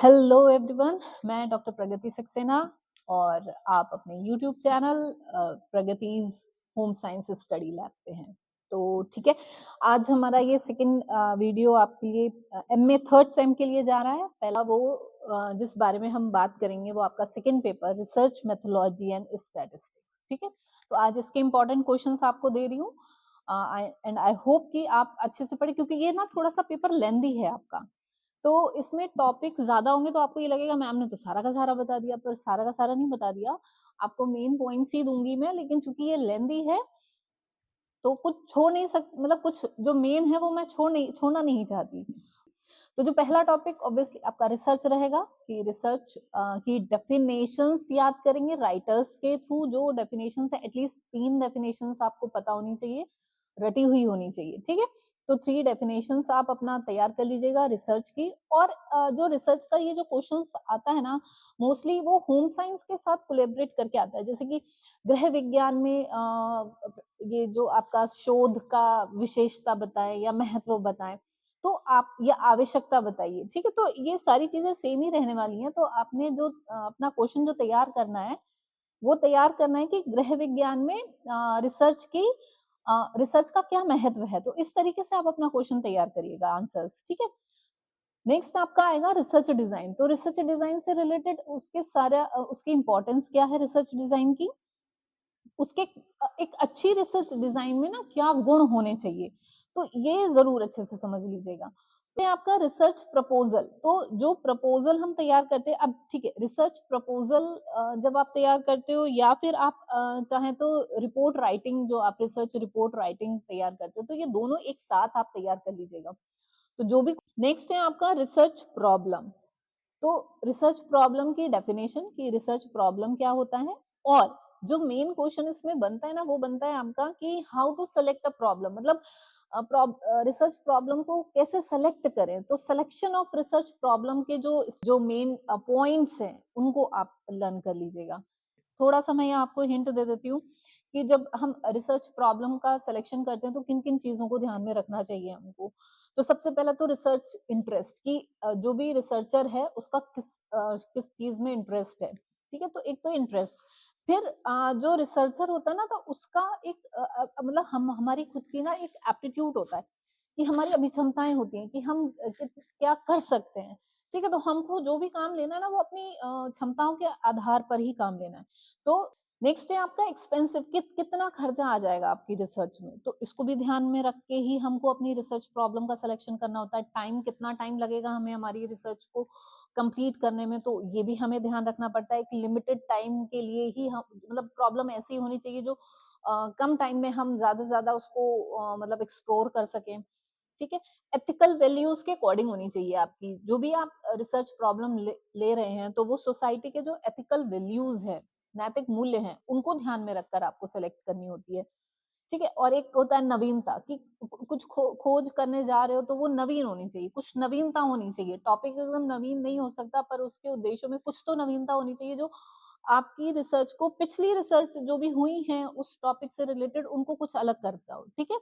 Hello everyone, मैं doctor Pragati Saxena और आप अपने YouTube channel Pragati's home science study lab पे हैं। तो ठीक है, आज हमारा ये सेकंड वीडियो आपके लिए एमए थर्ड सेम के लिए जा रहा है। पहला वो जिस बारे में हम बात करेंगे वो आपका second paper research methodology and statistics. ठीक है, तो आज इसके इंपॉर्टेंट क्वेश्चंस आपको दे रही हूँ एंड आई होप कि आप अच्छे से पढ़े, क्योंकि ये ना थोड़ा सा पेपर लेंदी है आपका। तो इसमें टॉपिक ज़्यादा होंगे तो आपको ये लगेगा मैम ने तो सारा का सारा बता दिया, पर सारा का सारा नहीं बता दिया। आपको मेन पॉइंट्स ही दूँगी मैं, लेकिन चूँकि ये लेंदी है तो कुछ छोड़ नहीं सक मतलब कुछ जो मेन है वो मैं छोड़ना नहीं चाहती। तो जो पहला टॉपिक ऑब्वियसली आपका रिसर्च रहेगा कि रिसर्च की डेफिनेशंस याद करेंगे राइटर्स के थ्रू। जो डेफिनेशंस है एटलीस्ट 3 डेफिनेशंस आपको पता होनी चाहिए, रटी हुई होनी चाहिए। ठीक है, तो 3 डेफिनेशंस आप अपना तैयार कर लीजिएगा रिसर्च की। और जो रिसर्च का ये जो क्वेश्चंस आता है ना, मोस्टली वो होम साइंस के साथ कोलैबोरेट करके आता है। जैसे कि गृह विज्ञान में ये जो आपका शोध का विशेषता बताएं या महत्व बताएं, तो आप ये आवश्यकता बताइए। ठीक है, तो ये सारी चीजें सेम ही रहने वाली हैं। तो आपने जो अपना क्वेश्चन जो तैयार करना है वो तैयार करना है कि गृह विज्ञान में रिसर्च का क्या महत्व है। तो इस तरीके से आप अपना क्वेश्चन तैयार करिएगा, आंसर्स। ठीक है, नेक्स्ट आपका आएगा रिसर्च डिजाइन। तो रिसर्च डिजाइन से रिलेटेड उसकी इंपॉर्टेंस क्या है रिसर्च डिजाइन की, उसके एक अच्छी रिसर्च डिजाइन में ना क्या गुण होने चाहिए, तो ये जरूर अच्छे से समझ लीजिएगा। तो आपका रिसर्च प्रपोजल, तो जो प्रपोजल हम तैयार करते हैं, अब ठीक है, रिसर्च प्रपोजल जब आप तैयार करते हो या फिर आप चाहें तो रिपोर्ट राइटिंग, जो आप रिसर्च रिपोर्ट राइटिंग तैयार करते हो, तो ये दोनों एक साथ आप तैयार कर लीजिएगा। तो जो भी नेक्स्ट है आपका रिसर्च प्रॉब्लम। तो रिसर्च प्रॉब्लम की डेफिनेशन कि रिसर्च प्रॉब्लम क्या होता है, और जो मेन क्वेश्चन इसमें बनता है ना वो बनता है आपका कि how to select a problem, मतलब रिसर्च प्रॉब्लम को कैसे सेलेक्ट करें। तो सिलेक्शन ऑफ रिसर्च प्रॉब्लम के जो मेन पॉइंट्स हैं उनको आप लर्न कर लीजिएगा। थोड़ा सा मैं यहाँ आपको हिंट दे देती हूँ कि जब हम रिसर्च प्रॉब्लम का सिलेक्शन करते हैं तो किन किन चीजों को ध्यान में रखना चाहिए हमको। तो सबसे पहला तो रिसर्च इंटरेस्ट की, जो भी रिसर्चर है उसका किस चीज में इंटरेस्ट है। ठीक है, तो एक तो इंटरेस्ट, फिर जो रिसर्चर होता है ना, तो उसका एक मतलब हम हमारी खुद की ना एक एप्टीट्यूड होता है कि हमारी अभिक्षमताएं होती हैं कि हम क्या कर सकते हैं। ठीक है, तो हमको जो भी काम लेना है ना वो अपनी क्षमताओं के आधार पर ही काम लेना है। तो नेक्स्ट है आपका एक्सपेंसिव, कितना खर्चा आ जाएगा आपकी रिसर्च में, तो इसको भी ध्यान में रख के ही हमको अपनी रिसर्च प्रॉब्लम का सिलेक्शन करना होता है। टाइम, कितना टाइम लगेगा हमें हमारी रिसर्च को कंप्लीट करने में, तो ये भी हमें ध्यान रखना पड़ता है। एक लिमिटेड टाइम के लिए ही हम, मतलब प्रॉब्लम ऐसी होनी चाहिए जो कम टाइम में हम ज्यादा से ज्यादा उसको मतलब एक्सप्लोर कर सकें। ठीक है, एथिकल वैल्यूज के अकॉर्डिंग होनी चाहिए आपकी जो भी आप रिसर्च प्रॉब्लम ले रहे हैं, तो वो सोसाइटी के जो एथिकल वैल्यूज है, नैतिक मूल्य हैं, उनको ध्यान में रखकर आपको सेलेक्ट करनी होती है। ठीक है, और एक होता है नवीनता कि कुछ खोज करने जा रहे हो तो वो नवीन होनी चाहिए, कुछ नवीनता होनी चाहिए। टॉपिक एकदम नवीन नहीं हो सकता, पर उसके उद्देश्यों में कुछ तो नवीनता होनी चाहिए जो आपकी रिसर्च को, पिछली रिसर्च जो भी हुई है उस टॉपिक से रिलेटेड, उनको कुछ अलग करता हो। ठीक है,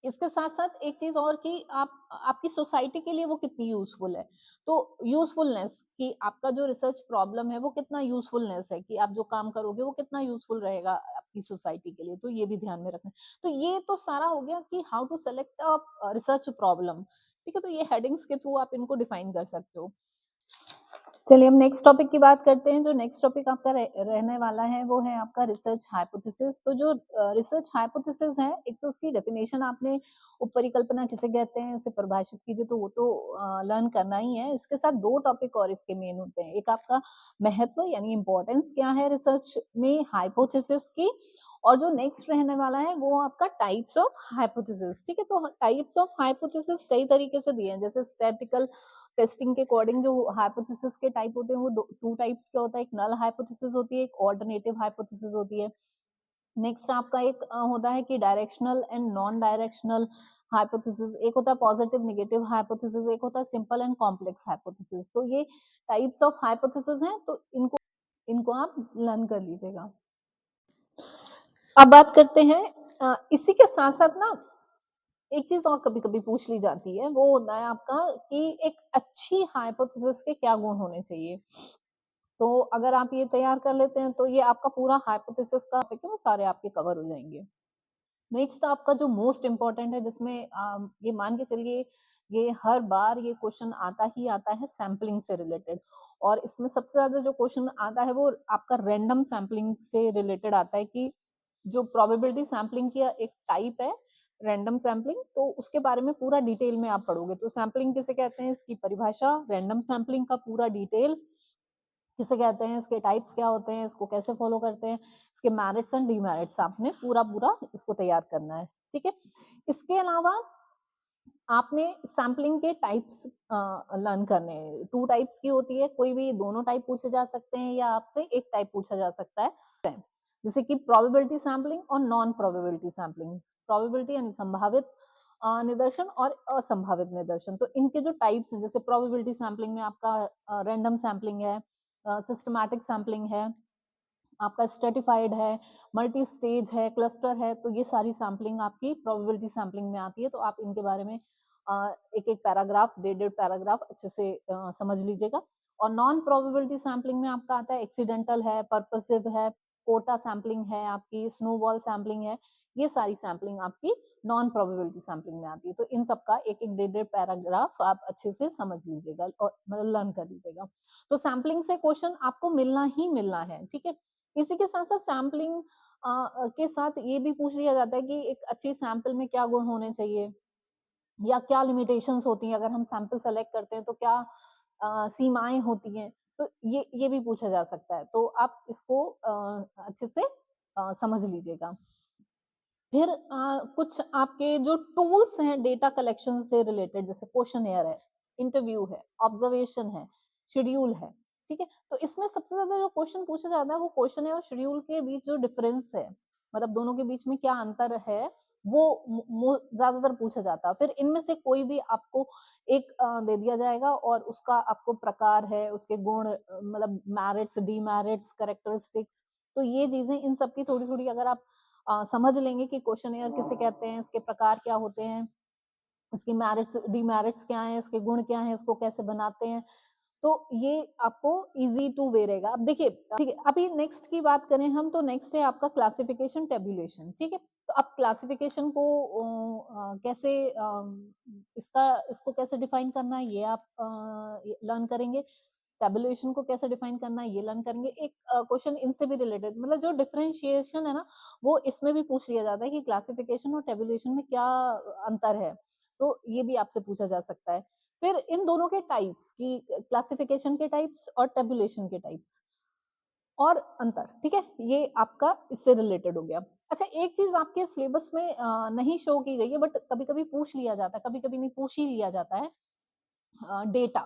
इसके साथ-साथ एक चीज़ और कि आप आपकी सोसाइटी के लिए वो कितनी यूज़फुल है। तो यूज़फुलनेस कि आपका जो रिसर्च प्रॉब्लम है वो कितना यूज़फुलनेस है, कि आप जो काम करोगे वो कितना यूज़फुल रहेगा आपकी सोसाइटी के लिए, तो ये भी ध्यान में रखना है। तो ये तो सारा हो गया कि how to select research problem. ठीक है, तो ये हेडिंग्स के थ्रू आप इनको डिफाइन कर सकते हो। चलिए हम नेक्स्ट टॉपिक की बात करते हैं। जो नेक्स्ट टॉपिक आपका रहने वाला है वो है आपका रिसर्च हाइपोथेसिस। तो जो रिसर्च हाइपोथेसिस है, एक तो उसकी डेफिनेशन आपने परिकल्पना किसे कहते हैं उसे परिभाषित कीजिए, तो वो तो लर्न करना ही है। इसके साथ 2 टॉपिक और इसके मेन होते हैं। एक आपका महत्व यानी इंपॉर्टेंस क्या है रिसर्च में हाइपोथेसिस की, और जो नेक्स्ट रहने वाला है वो आपका टाइप्स ऑफ हाइपोथेसिस। ठीक है, तो टाइप्स ऑफ हाइपोथेसिस कई तरीके से दिए हैं, जैसे स्टैटिकल टेस्टिंग के अकॉर्डिंग जो हाइपोथेसिस के टाइप होते हैं वो 2 टाइप्स का होता है। एक नल हाइपोथेसिस होती है, एक ऑल्टरनेटिव हाइपोथेसिस होती है। नेक्स्ट आपका एक होता है कि directional and non directional hypothesis. एक होता है पॉजिटिव नेगेटिव हाइपोथेसिस, एक होता है सिंपल एंड कॉम्प्लेक्स हाइपोथेसिस। तो ये टाइप्स ऑफ हाइपोथेसिस हैं, तो इनको इनको आप लर्न कर लीजिएगा। अब बात करते हैं इसी के साथ साथ ना एक चीज़ और कभी-कभी पूछ ली जाती है, वो होता है आपका कि एक अच्छी हाइपोथेसिस के क्या गुण होने चाहिए? तो अगर आप ये तैयार कर लेते हैं, तो ये आपका पूरा हाइपोथेसिस का टॉपिक है, वो सारे आपके कवर हो जाएँगे। नेक्स्ट आपका जो मोस्ट इम्पोर्टेंट है, जिसमें ये मान के चलिए, ये हर बार ये क्वेश्चन आता ही आता है सैंपलिंग से रिलेटेड, और इसमें सबसे ज़्यादा जो क्वेश्चन आता है वो आपका रैंडम सैंपलिंग से रिलेटेड आता है, कि जो प्रोबेबिलिटी सैंपलिंग की एक टाइप है रैंडम सैंपलिंग, तो उसके बारे में पूरा डिटेल में आप पढ़ोगे। तो सैंपलिंग किसे कहते हैं, इसकी परिभाषा, रैंडम सैंपलिंग का पूरा डिटेल किसे कहते हैं, इसके टाइप्स क्या होते हैं, इसको कैसे फॉलो करते हैं, इसके मेरिट्स एंड डीमेरिट्स आपने पूरा-पूरा इसको तैयार करना है, ठीक है? इसके अलावा आपने सैंपलिंग के टाइप्स लर्न करने हैं। 2 टाइप्स की होती है, कोई भी दोनों टाइप पूछे जा सकते हैं या आपसे एक टाइप पूछा जा सकता है। जैसे कि प्रोबेबिलिटी सैंपलिंग और नॉन प्रोबेबिलिटी सैंपलिंग। प्रोबेबिलिटी यानी संभावित निदर्शन और असंभावित निदर्शन। तो इनके जो टाइप्स हैं, जैसे प्रोबेबिलिटी सैंपलिंग में आपका रैंडम सैंपलिंग है, सिस्टमैटिक सैंपलिंग है, आपका स्ट्रैटिफाइड है, मल्टी स्टेज है, क्लस्टर है, तो ये सारी सैंपलिंग आपकी प्रोबेबिलिटी सैंपलिंग में आती है। तो आप इनके बारे में एक-एक पैराग्राफ, डेढ़-डेढ़ पैराग्राफ अच्छे से समझ लीजिएगा। और नॉन प्रोबेबिलिटी सैंपलिंग में आपका आता है एक्सीडेंटल है, पर्पसिव है, कोटा सैंपलिंग है, आपकी स्नोबॉल सैंपलिंग है, ये सारी सैंपलिंग आपकी नॉन प्रोबेबिलिटी सैंपलिंग में आती है। तो इन सबका एक-एक, डेढ़-डेढ़ पैराग्राफ आप अच्छे से समझ लीजिएगा और मतलब लर्न कर लीजिएगा। तो सैंपलिंग से क्वेश्चन आपको मिलना ही मिलना है, ठीक है? इसी के साथ-साथ सैंपलिंग के साथ ये भी पूछ लिया जाता है कि एक अच्छी सैंपल में क्या गुण होने चाहिए या क्या लिमिटेशंस होती हैं, अगर हम सैंपल सेलेक्ट करते हैं तो क्या सीमाएँ होती हैं, तो ये भी पूछा जा सकता है। तो आप इसको अच्छे से समझ लीजिएगा। फिर कुछ आपके जो टूल्स हैं डेटा कलेक्शन से रिलेटेड, जैसे क्वेश्चनेयर है, इंटरव्यू है, ऑब्जर्वेशन है, शेड्यूल है, ठीक है? तो इसमें सबसे ज़्यादा जो क्वेश्चन पूछा जाता है वो क्वेश्चनेयर और शेड्यूल के बीच जो डिफरेंस है, मतलब दोनों के बीच में क्या अंतर है, वो ज़्यादातर पूछा जाता है। फिर इनमें से कोई भी आपको एक दे दिया जाएगा और उसका आपको प्रकार है, उसके गुण मतलब मेरिट्स, डीमेरिट्स, कैरेक्टरिस्टिक्स, तो ये चीज़ें इन सब की थोड़ी-थोड़ी अगर आप समझ लेंगे कि क्वेश्चनेयर किसे कहते हैं, इसके प्रकार क्या होते हैं, इसकी मेरिट्स, डीमेरिट्स क्या हैं, इसके गुण क्या हैं, इसको कैसे बनाते हैं, तो ये आपको ईज़ी टू वे रहेगा। अब देखिए, ठीक है, अभी नेक्स्ट की बात करें हम, तो नेक्स्ट है आपका क्लासिफिकेशन, टेबुलेशन, ठीक है? तो अब क्लासिफिकेशन को कैसे इसको कैसे डिफाइन करना है, ये आप लर्न करेंगे। टेबुलेशन को कैसे डिफाइन करना है, ये लर्न करेंगे। एक क्वेश्चन इनसे भी रिलेटेड, मतलब जो डिफरेंशिएशन है ना, वो इसमें भी पूछ लिया जाता है कि क्लासिफिकेशन और टेबुलेशन में क्या अंतर है, तो ये भी आपसे पूछा जा सकता है। फिर इन दोनों के टाइप्स की, क्लासिफिकेशन के टाइप्स और टेबुलेशन के टाइप्स और अंतर, ठीक है? ये आपका इससे रिलेटेड हो गया। अच्छा, एक चीज़ आपके सिलेबस में नहीं शो की गई है, बट कभी-कभी पूछ लिया जाता है, कभी-कभी नहीं, पूछ ही लिया जाता है, डेटा,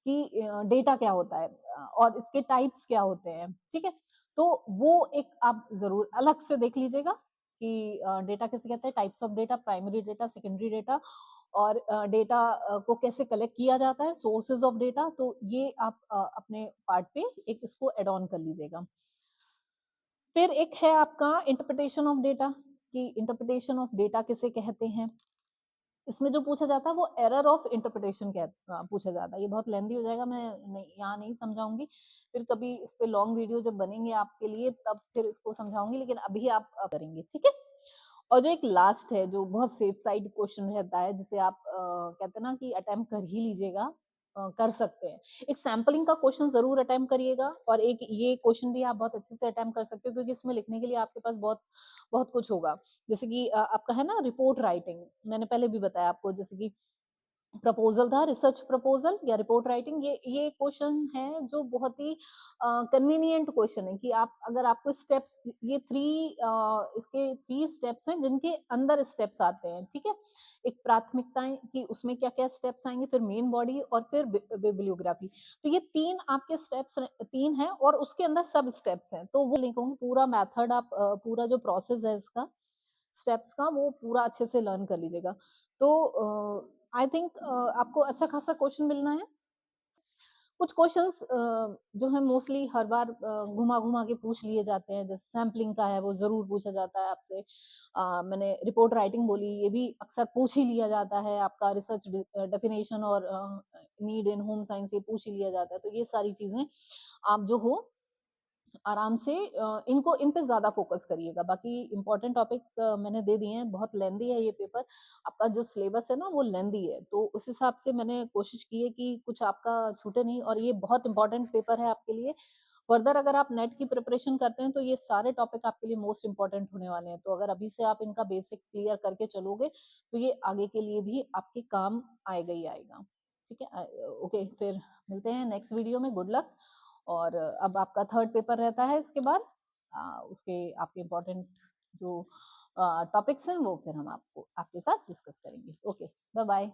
कि डेटा क्या होता है और इसके टाइप्स क्या होते हैं, ठीक है? तो वो एक आप ज़रूर अलग से देख लीजिएगा कि डेटा किसे कहते हैं, types of data, primary data, secondary data, और डेटा को कैसे कलेक्ट किया जाता है, सोर्सेज़ ऑफ डेटा, तो ये आप अपने पार्ट पे एक इसको ऐड ऑन कर लीजिएगा। फिर एक है आपका इंटरप्रिटेशन ऑफ डेटा, कि इंटरप्रिटेशन ऑफ डेटा किसे कहते हैं? इसमें जो पूछा जाता है वो एरर ऑफ इंटरप्रिटेशन पूछा जाता है। ये बहुत लेंथी हो जाएगा, मैं नहीं यहाँ नहीं समझाऊँगी। फिर कभी इस पे लॉन्ग वीडियो जब बनेंगे आपके लिए तब फिर इसको समझाऊँगी, लेकिन अभी आप करेंगे, ठीक है? और जो एक लास्ट है, जो बहुत सेफ साइड क्वेश्चन रहता है, जिसे आप कहते हैं ना कि अटेम्प्ट कर ही लीजिएगा, कर सकते हैं। एक सैंपलिंग का क्वेश्चन ज़रूर अटेम्प्ट करिएगा, और एक ये क्वेश्चन भी आप बहुत अच्छे से अटेम्प्ट कर सकते हो, क्योंकि इसमें लिखने के लिए आपके पास बहुत बहुत कुछ होगा। जैसे कि आपका है ना रिपोर्ट राइटिंग, मैंने पहले भी बताया आपको, जैसे कि प्रपोज़ल था, रिसर्च प्रपोज़ल या रिपोर्ट राइटिंग, ये क्वेश्चन है जो बहुत ही कन्वीनिएंट क्वेश्चन है, कि आप अगर आपको स्टेप्स, ये 3 इसके 3 स्टेप्स हैं जिनके अंदर स्टेप्स आते हैं, ठीक है? एक प्राथमिकताएँ, कि उसमें क्या-क्या स्टेप्स आएँगे, फिर मेन बॉडी और फिर बिब्लियोग्राफी। तो ये 3 आपके स्टेप्स 3 हैं और उसके अंदर सब स्टेप्स हैं। तो वो लिखूँगी, पूरा मेथड आप पूरा जो प्रोसेस है इसका, स्टेप्स का, वो पूरा अच्छे से लर्न कर लीजिएगा। तो आई थिंक आपको अच्छा खासा क्वेश्चन मिलना है। कुछ क्वेश्चंस जो है मोस्टली हर बार घुमा-घुमा के पूछ लिए जाते हैं, जैसे सैंपलिंग का है वो ज़रूर पूछा जाता है आपसे। मैंने रिपोर्ट राइटिंग बोली, ये भी अक्सर पूछ ही लिया जाता है, आपका रिसर्च डेफिनेशन और नीड इन होम साइंस ये पूछ ही लिया जाता है। तो ये सारी चीज़ें आप जो हो आराम से इनको इन पे ज़्यादा फ़ोकस करिएगा। बाकी इम्पोर्टेंट टॉपिक मैंने दे दिए हैं, बहुत लेंथी है ये पेपर। आपका जो सिलेबस है ना वो लेंथी है, तो उस हिसाब से मैंने कोशिश की है कि कुछ आपका छूटे नहीं और ये बहुत इम्पोर्टेंट पेपर है आपके लिए। फर्दर अगर आप नेट की प्रिपरेशन करते हैं तो ये सारे टॉपिक आपके लिए मोस्ट इम्पोर्टेंट होने वाले हैं। तो अगर अभी से आप इनका बेसिक क्लियर करके चलोगे, तो ये आगे के लिए भी आपके काम आएगा ही आएगा। ठीक है? ओके फिर मिलते हैं नेक्स्ट वीडियो में। Good luck. और अब आपका थर्ड पेपर रहता है इसके बाद उसके आपके इम्पोर्टेंट जो टॉपिक्स हैं वो फिर हम आपको आपके साथ डिस्कस करेंगे। Okay, bye bye.